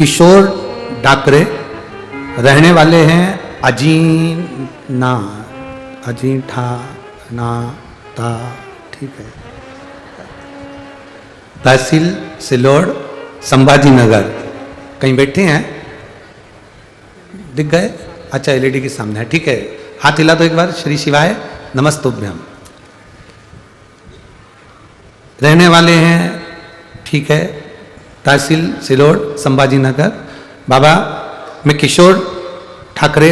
किशोर डाकरे, रहने वाले हैं अजीना अजीठा ना ता, ठीक है, तहसील सिलोड़, संभाजी नगर। कहीं बैठे हैं? दिख गए? अच्छा, एलईडी के सामने है, ठीक है। हाथ हिला दो एक बार। श्री शिवाय नमस्तुभ्यम। रहने वाले हैं, ठीक है, तहसील सिलोड़, संभाजी नगर। बाबा, मैं किशोर ठाकरे,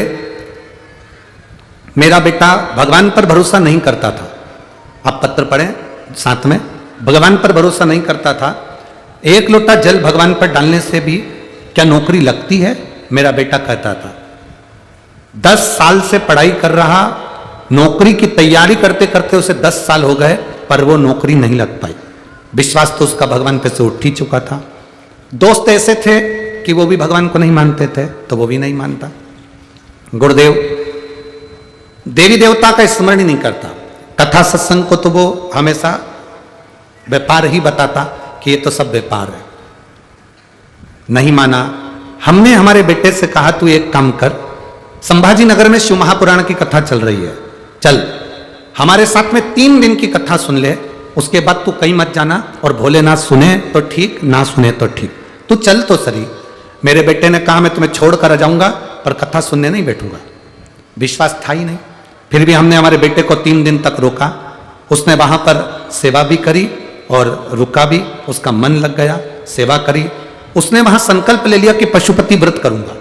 मेरा बेटा भगवान पर भरोसा नहीं करता था। आप पत्र पढ़ें साथ में। भगवान पर भरोसा नहीं करता था। एक लोटा जल भगवान पर डालने से भी क्या नौकरी लगती है, मेरा बेटा कहता था। 10 साल से पढ़ाई कर रहा, नौकरी की तैयारी करते करते उसे 10 साल हो गए, पर वो नौकरी नहीं लग पाई। विश्वास तो उसका भगवान पे से उठ ही चुका था। दोस्त ऐसे थे कि वो भी भगवान को नहीं मानते थे, तो वो भी नहीं मानता। गुरुदेव देवी देवता का स्मरण ही नहीं करता। कथा सत्संग को तो वो हमेशा व्यापार ही बताता कि ये तो सब व्यापार है। नहीं माना। हमने हमारे बेटे से कहा, तू एक काम कर, संभाजी नगर में शिव महापुराण की कथा चल रही है, चल हमारे साथ में 3 दिन की कथा सुन ले, उसके बाद तू कहीं मत जाना, और भोलेनाथ सुने तो ठीक, ना सुने तो ठीक, तू चल तो सही। मेरे बेटे ने कहा, मैं तुम्हें छोड़कर आ जाऊंगा पर कथा सुनने नहीं बैठूंगा। विश्वास था ही नहीं। फिर भी हमने हमारे बेटे को 3 दिन तक रोका। उसने वहां पर सेवा भी करी और रुका भी, उसका मन लग गया, सेवा करी। उसने वहां संकल्प ले लिया कि पशुपति व्रत करूंगा।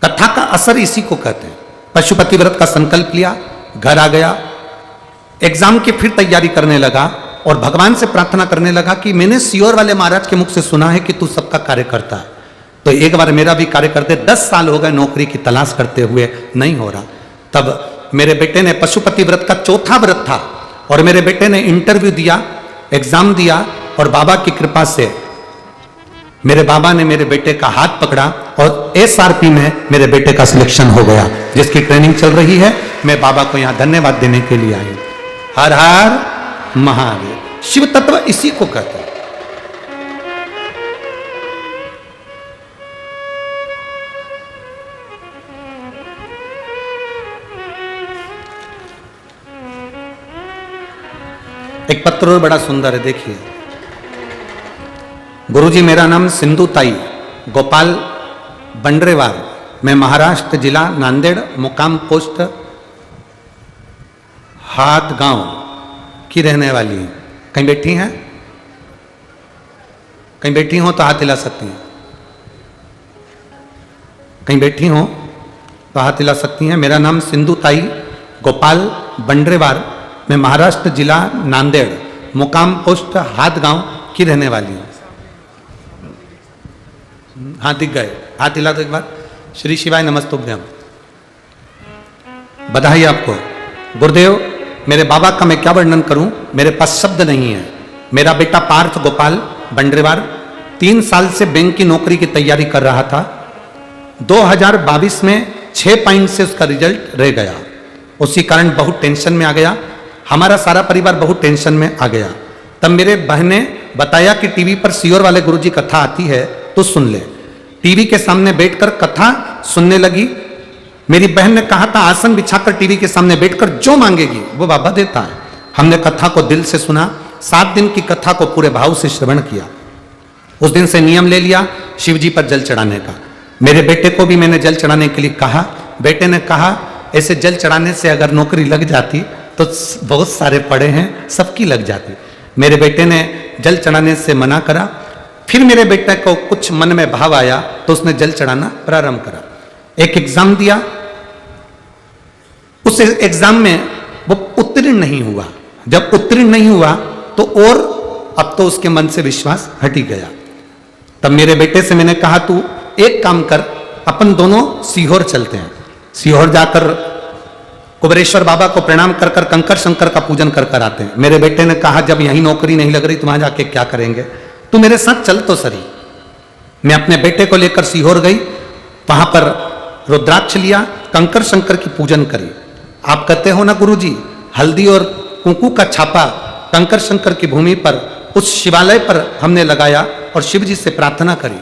कथा का असर इसी को कहते हैं। पशुपति व्रत का संकल्प लिया, घर आ गया, एग्जाम की फिर तैयारी करने लगा और भगवान से प्रार्थना करने लगा कि मैंने सियोर वाले महाराज के मुख से सुना है कि तू सबका कार्य करता है, तो एक बार मेरा भी कार्य करते। 10 साल हो गए नौकरी की तलाश करते हुए, नहीं हो रहा। तब मेरे बेटे ने, पशुपति व्रत का 4था व्रत था, और मेरे बेटे ने इंटरव्यू दिया, एग्जाम दिया, और बाबा की कृपा से मेरे बाबा ने मेरे बेटे का हाथ पकड़ा और एसआरपी में मेरे बेटे का सिलेक्शन हो गया, जिसकी ट्रेनिंग चल रही है। मैं बाबा को यहां धन्यवाद देने के लिए आई। हर हर महादेव। शिव तत्व इसी को कहते हैं। एक पत्र और बड़ा सुंदर है, देखिए। गुरुजी, मेरा नाम सिंधु ताई, गोपाल बंडरेवार, मैं महाराष्ट्र जिला नांदेड़, मुकाम पोस्ट हाथ गांव की रहने वाली है। कहीं बैठी हैं? कहीं बैठी हो तो हाथ हिला सकती हैं। कहीं बैठी हो तो हाथ हिला सकती हैं। मेरा नाम सिंधु ताई, गोपाल बंडरेवार, मैं महाराष्ट्र जिला नांदेड़, मुकाम पोस्ट हाथ गांव की रहने वाली हूं। हाँ, दिख गए। हाथ हिला दो एक बार। श्री शिवाय नमस्तुभ्यम। बधाई आपको। गुरुदेव, मेरे बाबा का मैं क्या वर्णन करूं, मेरे पास शब्द नहीं है। मेरा बेटा पार्थ गोपाल बंडरेवार 3 साल से बैंक की नौकरी की तैयारी कर रहा था। 2022 में 6 पॉइंट से उसका रिजल्ट रह गया। उसी कारण बहुत टेंशन में आ गया। हमारा सारा परिवार बहुत टेंशन में आ गया। तब मेरे बहन ने बताया कि टीवी पर सियोर वाले गुरुजी कथा आती है, तो सुन ले। टीवी के सामने बैठकर कथा सुनने लगी। मेरी बहन ने कहा था, आसन बिछाकर टीवी के सामने बैठकर जो मांगेगी वो बाबा देता है। हमने कथा को दिल से सुना। 7 दिन की कथा को पूरे भाव से श्रवण किया। उस दिन से नियम ले लिया शिव जी पर जल चढ़ाने का। मेरे बेटे को भी मैंने जल चढ़ाने के लिए कहा। बेटे ने कहा, ऐसे जल चढ़ाने से अगर नौकरी लग जाती तो बहुत सारे पड़े हैं, सबकी लग जाती। मेरे बेटे ने जल चढ़ाने से मना करा। फिर मेरे बेटे को कुछ मन में भाव आया तो उसने जल चढ़ाना प्रारंभ करा। एक एग्जाम दिया, उस एग्जाम में वो उत्तीर्ण नहीं हुआ। जब उत्तीर्ण नहीं हुआ तो और अब तो उसके मन से विश्वास हट ही गया। तब मेरे बेटे से मैंने कहा, तू एक काम कर, अपन दोनों सीहोर चलते हैं। सीहोर जाकर कुबेरेश्वर बाबा को प्रणाम कर कर कंकर शंकर का पूजन कर कर आते हैं। मेरे बेटे ने कहा, जब यहीं नौकरी नहीं लग रही तो वहां जाके क्या करेंगे, तू मेरे साथ चल तो सही। मैं अपने बेटे को लेकर सीहोर गई। वहां पर रुद्राक्ष लिया, कंकर शंकर की पूजन करी। आप कहते हो ना गुरुजी, हल्दी और कुंकू का छापा कंकर शंकर की भूमि पर, उस शिवालय पर हमने लगाया और शिव जी से प्रार्थना करी,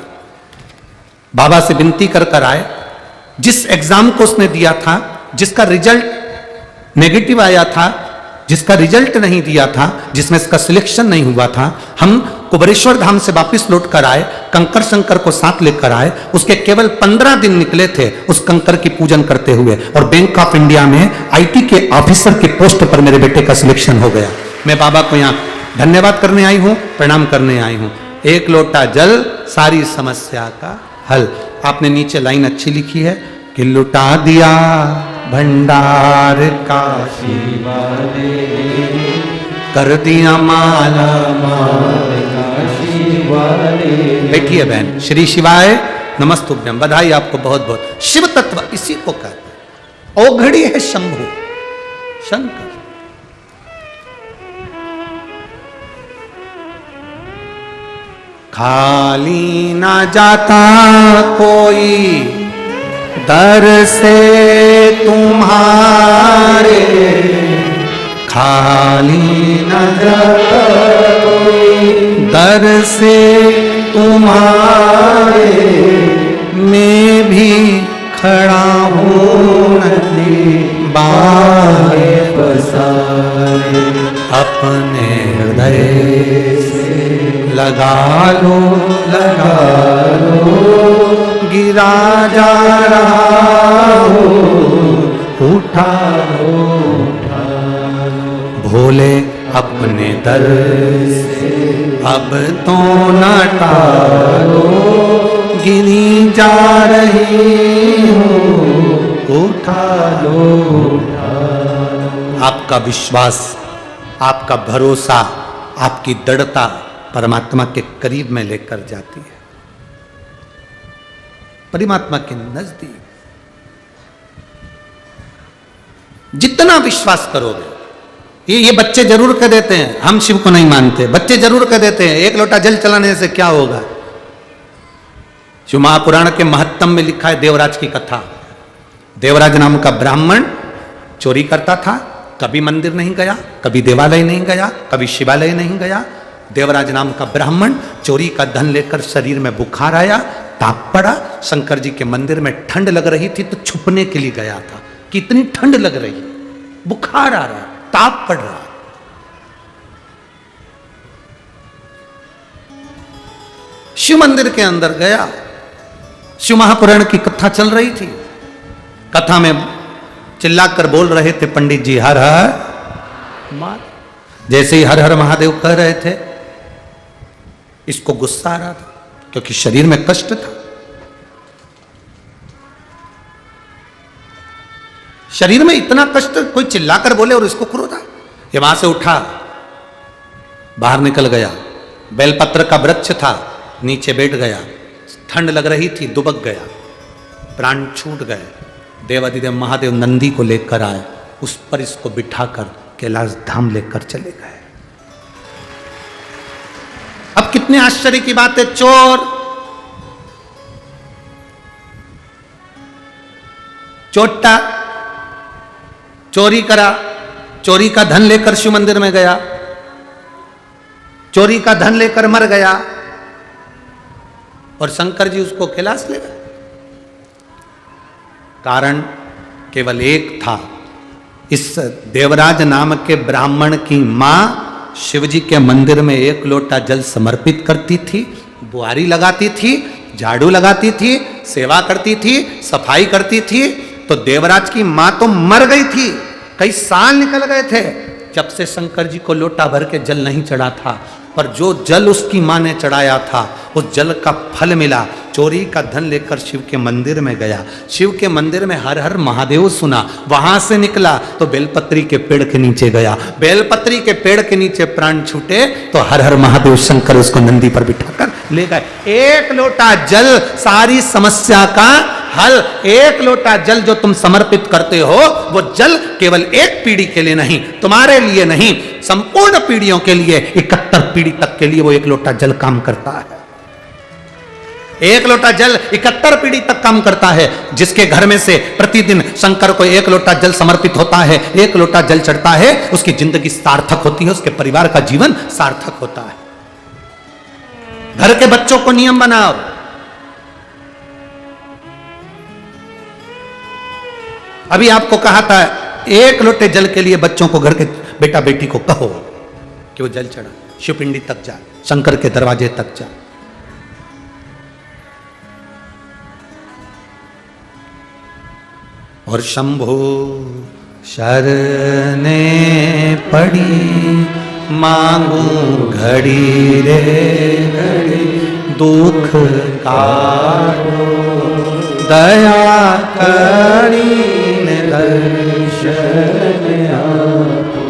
बाबा से विनती कर कर आए। जिस एग्जाम को उसने दिया था, जिसका रिजल्ट नेगेटिव आया था, जिसका रिजल्ट नहीं दिया था, जिसमें इसका सिलेक्शन नहीं हुआ था, हम कुबरेश्वर धाम से वापस लौट कर आए, कंकर शंकर को साथ लेकर आए। उसके केवल 15 दिन निकले थे उस कंकर की पूजन करते हुए, और बैंक ऑफ इंडिया में आईटी के ऑफिसर के पोस्ट पर मेरे बेटे का सिलेक्शन हो गया। मैं बाबा को यहाँ धन्यवाद करने आई हूँ, प्रणाम करने आई हूँ। एक लोटा जल सारी समस्या का हल। आपने नीचे लाइन अच्छी लिखी है कि लुटा दिया भंडार काशी वाले, कर दिया माला माल काशी वाले। बैठिए बहन। श्री शिवाय नमस्तुभ्यम। बधाई आपको बहुत बहुत। शिव तत्व इसी को कहते हैं। औघड़ी है शंभु शंकर। खाली ना जाता कोई दर से तुम्हारे, खाली न जाता कोई दर से तुम्हारे, मैं भी खड़ा हूँ नदी बाहे पसारे। अपने हृदय से लगा लो गिरा जा रहा हो, उठा लो भोले अपने दर से अब तो न टालो, गिरी जा रही हूँ, उठा लो। आपका विश्वास, आपका भरोसा, आपकी दृढ़ता परमात्मा के करीब में लेकर जाती है, परमात्मा के नजदीक। जितना विश्वास करोगे, ये बच्चे जरूर कह देते हैं हम शिव को नहीं मानते, बच्चे जरूर कह देते हैं एक लोटा जल चलाने से क्या होगा। शिव महापुराण के महत्तम में लिखा है देवराज की कथा। देवराज नाम का ब्राह्मण चोरी करता था, कभी मंदिर नहीं गया, कभी देवालय नहीं गया, कभी शिवालय नहीं गया। देवराज नाम का ब्राह्मण चोरी का धन लेकर शरीर में बुखार आया, ताप पड़ा। शंकर जी के मंदिर में ठंड लग रही थी तो छुपने के लिए गया था। कितनी ठंड लग रही, बुखार आ रहा, ताप पड़ रहा। शिव मंदिर के अंदर गया, शिव महापुराण की कथा चल रही थी। कथा में चिल्लाकर बोल रहे थे पंडित जी हर हर मार। जैसे ही हर हर महादेव कह रहे थे, इसको गुस्सा आ रहा था क्योंकि शरीर में कष्ट था। शरीर में इतना कष्ट, कोई चिल्लाकर बोले और इसको क्रोध आया। ये वहां से उठा, बाहर निकल गया। बेलपत्र का वृक्ष था, नीचे बैठ गया। ठंड लग रही थी, दुबक गया, प्राण छूट गए। देवाधिदेव महादेव नंदी को लेकर आए, उस पर इसको बिठाकर कैलाश धाम लेकर चले गए। अब कितने आश्चर्य की बात है। चोर चोटा चोरी करा, चोरी का धन लेकर शिव मंदिर में गया, चोरी का धन लेकर मर गया, और शंकर जी उसको कैलाश ले गए। कारण केवल एक था। इस देवराज नाम के ब्राह्मण की मां शिवजी के मंदिर में एक लोटा जल समर्पित करती थी, बुआरी लगाती थी, झाड़ू लगाती थी, सेवा करती थी, सफाई करती थी। तो देवराज की मां तो मर गई थी, कई साल निकल गए थे जब से शंकर जी को लोटा भर के जल नहीं चढ़ा था। पर जो जल उसकी मां ने चढ़ाया था, उस जल का फल मिला। चोरी का धन लेकर शिव के मंदिर में गया, शिव के मंदिर में हर हर महादेव सुना, वहां से निकला तो बेलपत्री के पेड़ के नीचे गया। बेलपत्री के पेड़ के नीचे प्राण छूटे तो हर हर महादेव शंकर उसको नंदी पर बिठाकर ले गए। एक लोटा जल सारी समस्या का हल। एक लोटा जल जो तुम समर्पित करते हो, वो जल केवल एक पीढ़ी के लिए नहीं, तुम्हारे लिए नहीं, संपूर्ण पीढ़ियों के लिए, 71 पीढ़ी तक के लिए वो एक लोटा जल काम करता है। एक लोटा जल 71 पीढ़ी तक काम करता है। जिसके घर में से प्रतिदिन शंकर को एक लोटा जल समर्पित होता है, एक लोटा जल चढ़ता है, उसकी जिंदगी सार्थक होती है, उसके परिवार का जीवन सार्थक होता है। घर के बच्चों को नियम बनाओ। अभी आपको कहा था 1 लोटे जल के लिए बच्चों को, घर के बेटा बेटी को कहो कि वो जल चढ़ा, शिवपिंडी तक जा, शंकर के दरवाजे तक जा। और शंभो शरणे पड़ी मांगू घड़ी रे घड़ी, दुख काटो दया करीन दर्शन आपो।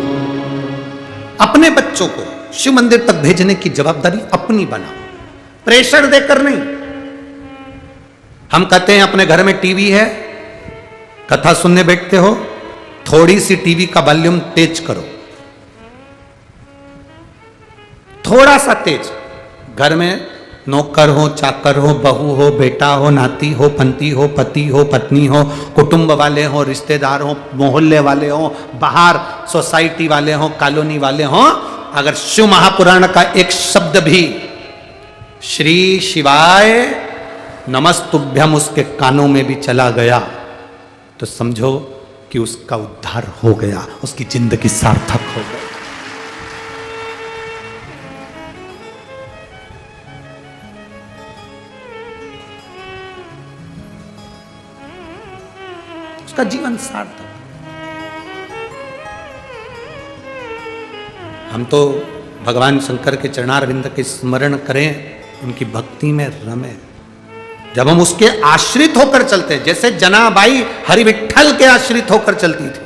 अपने बच्चों को शिव मंदिर तक भेजने की जवाबदारी अपनी बनाओ, प्रेशर देकर नहीं। हम कहते हैं अपने घर में टीवी है, कथा सुनने बैठते हो, थोड़ी सी टीवी का वॉल्यूम तेज करो, थोड़ा सा तेज। घर में नौकर हो, चाकर हो, बहू हो, बेटा हो, नाती हो, पंती हो, पति हो, पत्नी हो, कुटुंब वाले हो, रिश्तेदार हो, मोहल्ले वाले हो, बाहर सोसाइटी वाले हो, कॉलोनी वाले हो, अगर शिव महापुराण का एक शब्द भी श्री शिवाय नमस्तुभ्यम उसके कानों में भी चला गया तो समझो कि उसका उद्धार हो गया, उसकी जिंदगी सार्थक हो गई। उसका जीवन सार्थक। हम तो भगवान शंकर के चरणारविंद के स्मरण करें, उनकी भक्ति में रमें। जब हम उसके आश्रित होकर चलते, जैसे जनाबाई हरि विठ्ठल के आश्रित होकर चलती थी,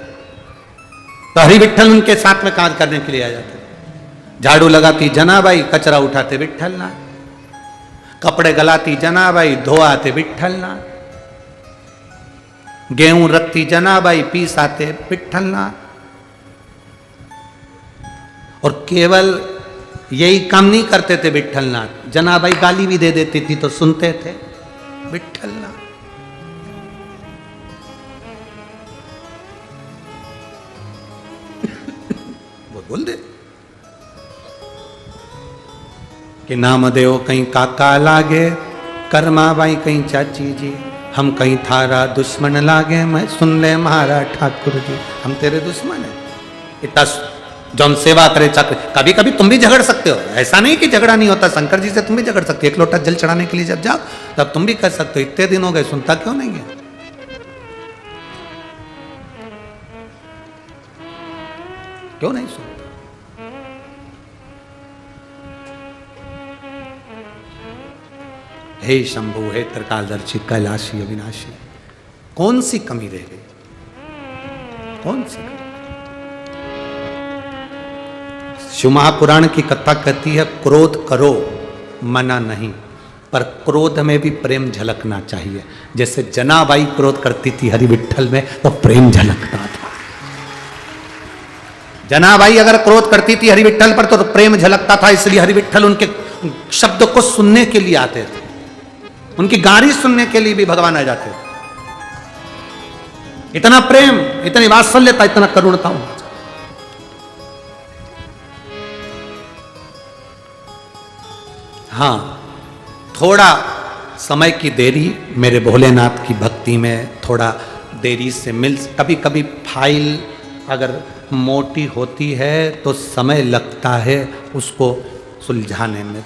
तो हरि विठ्ठल उनके साथ में काम करने के लिए आ जाते थे। झाड़ू लगाती जनाबाई, कचरा उठाते विठ्ठलनाथ। कपड़े गलाती जनाबाई, धोआते विठ्ठलनाथ। गेहूं रखती जनाबाई, पीस आते विठ्ठलनाथ। और केवल यही काम नहीं करते थे विठ्ठलनाथ, जनाबाई गाली भी दे देती थी तो सुनते थे विठ्ठलनाथ। वो बोल दे कि नामदेव कहीं काका लागे, कर्माबाई कहीं चाची जी, हम कहीं थारा दुश्मन लागे, मैं सुन ले महारा ठाकुर जी, हम तेरे दुश्मन है। इतना जो हम सेवा करे चाकर, कभी कभी तुम भी झगड़ सकते हो, ऐसा नहीं कि झगड़ा नहीं होता। शंकर जी से तुम भी झगड़ सकते हो, 1 लोटा जल चढ़ाने के लिए जब जाओ तब तुम भी कर सकते हो। इतने दिन हो गए, सुनता क्यों नहीं है? क्यों नहीं सुनता? हे शंभु, हे त्रिकालदर्शी, कैलाशी, अविनाशी, कौन सी कमी रह गई? कौन सी कमी? शिव महापुराण की कथा कहती है क्रोध करो, मना नहीं, पर क्रोध में भी प्रेम झलकना चाहिए। जैसे जनाबाई क्रोध करती थी हरि विठ्ठल में तो प्रेम झलकता था। जनाबाई अगर क्रोध करती थी हरि विठ्ठल पर तो प्रेम झलकता था, इसलिए हरि विठ्ठल उनके शब्द को सुनने के लिए आते थे, उनकी गारी सुनने के लिए भी भगवान आ जाते थे। इतना प्रेम, इतनी वात्सल्यता, इतना करुणता। हाँ, थोड़ा समय की देरी मेरे भोलेनाथ की भक्ति में थोड़ा देरी से कभी कभी फाइल अगर मोटी होती है तो समय लगता है उसको सुलझाने में।